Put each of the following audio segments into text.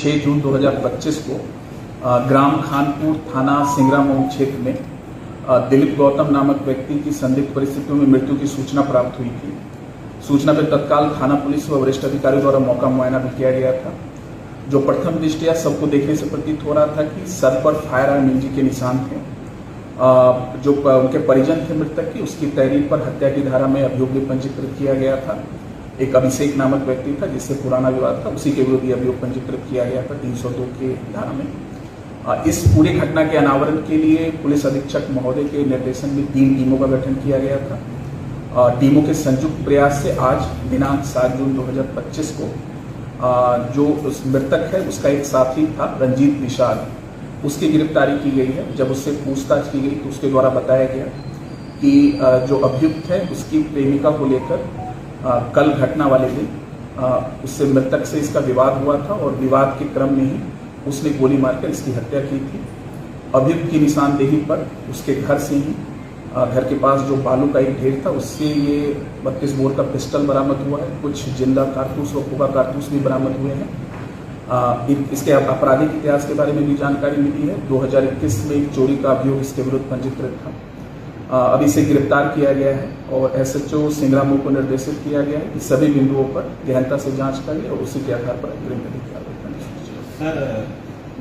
6 जून 2025 को ग्राम खानपुर थाना सिंगरा मऊ क्षेत्र में दिलीप गौतम नामक व्यक्ति की संदिग्ध परिस्थितियों में मृत्यु की सूचना प्राप्त हुई थी। सूचना पर तत्काल थाना पुलिस व वरिष्ठ अधिकारियों द्वारा मौका मुआयना भी किया गया था। जो प्रथम दृष्टया सबको देखने से प्रतीत हो रहा था कि सर पर फायर आर्म इंजरी के निशान थे। जो उनके परिजन थे मृतक की, उसकी तहरीर पर हत्या की धारा में अभियोग भी पंजीकृत किया गया था। एक अभिषेक नामक व्यक्ति था जिससे पुराना विवाद था, उसी के विरुद्ध अभियोग पंजीकृत किया गया था 302 के धारा में। इस पूरी घटना के अनावरण के लिए पुलिस अधीक्षक महोदय के निर्देशन में 3 टीमों का गठन किया गया था। टीमों के संयुक्त प्रयास से आज दिनांक 7 जून 2025 को जो उस मृतक है उसका एक साथी था रंजीत निषाद, उसकी गिरफ्तारी की गई है। जब उससे पूछताछ की गई तो उसके द्वारा बताया गया कि जो अभियुक्त है उसकी प्रेमिका को लेकर कल घटना वाले दिन उससे मृतक से इसका विवाद हुआ था और विवाद के क्रम में ही उसने गोली मारकर इसकी हत्या की थी। अभियुक्त की निशानदेही पर उसके घर से ही घर के पास जो बालू का एक ढेर था उससे ये 32 बोर का पिस्टल बरामद हुआ है। कुछ जिंदा कारतूस व खोखा कारतूस भी बरामद हुए हैं। इसके आपराधिक इतिहास के बारे में भी जानकारी मिली है। 2021 में एक चोरी का अभियोग इसके विरुद्ध पंजीकृत था। अभी इसे गिरफ्तार किया गया है और SHO सिंगरा मऊ को निर्देशित किया गया है कि सभी बिंदुओं पर गहनता से जांच करें और उसी के आधार पर अग्रिम कार्रवाई करनी। सर,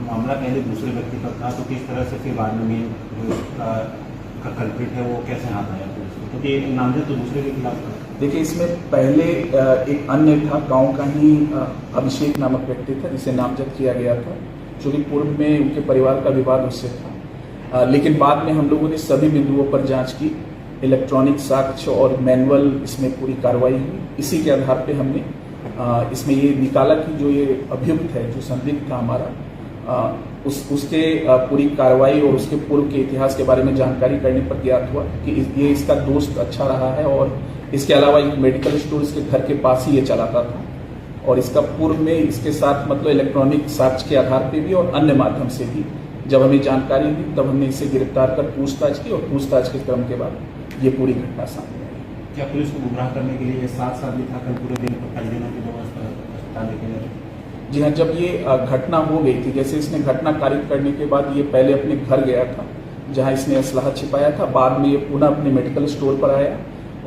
मामला पहले दूसरे व्यक्ति पर था तो किस तरह से फिर बाद में का कल्प्रिट है वो कैसे हाथ आया पुलिस को, क्योंकि नामजद तो दूसरे के खिलाफ था? देखिए, इसमें पहले एक अन्य था, गांव का ही अभिषेक नामक व्यक्ति था जिसे नामजद किया गया था, जो कि पूर्व में उनके परिवार का विवाद उससे था। लेकिन बाद में हम लोगों ने सभी बिंदुओं पर जांच की, इलेक्ट्रॉनिक साक्ष्य और मैनुअल इसमें पूरी कार्रवाई हुई। इसी के आधार पे हमने इसमें ये निकाला कि जो ये अभियुक्त है, जो संदिग्ध था हमारा, उसके पूरी कार्रवाई और उसके पूर्व के इतिहास के बारे में जानकारी करने पर ज्ञात हुआ कि ये इसका दोस्त अच्छा रहा है और इसके अलावा एक मेडिकल स्टोर इसके घर के पास ही ये चलाता था और इसका पूर्व में इसके साथ मतलब इलेक्ट्रॉनिक साक्ष्य के आधार पे भी और अन्य माध्यम से भी जब हमें जानकारी दी तब हमने इसे गिरफ्तार कर पूछताछ की और पूछताछ के क्रम के बाद ये पूरी घटना सामने आई। क्या पुलिस को गुमराह करने के लिए साथ साथ भी था कल पूरे दिन परिजनों की व्यवस्था अस्पताल लेके गए? जी हाँ, जब ये घटना हो गई थी, जैसे इसने घटना कारित करने के बाद ये पहले अपने घर गया था जहाँ इसने असलहा छिपाया था। बाद में ये पुनः अपने मेडिकल स्टोर पर आया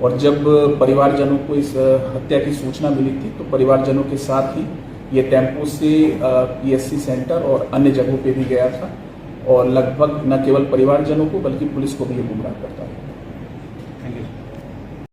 और जब परिवारजनों को इस हत्या की सूचना मिली थी तो परिवारजनों के साथ ही ये टेम्पो से PSC सेंटर और अन्य जगहों पे भी गया था और लगभग न केवल परिवारजनों को बल्कि पुलिस को भी ये गुमराह करता है।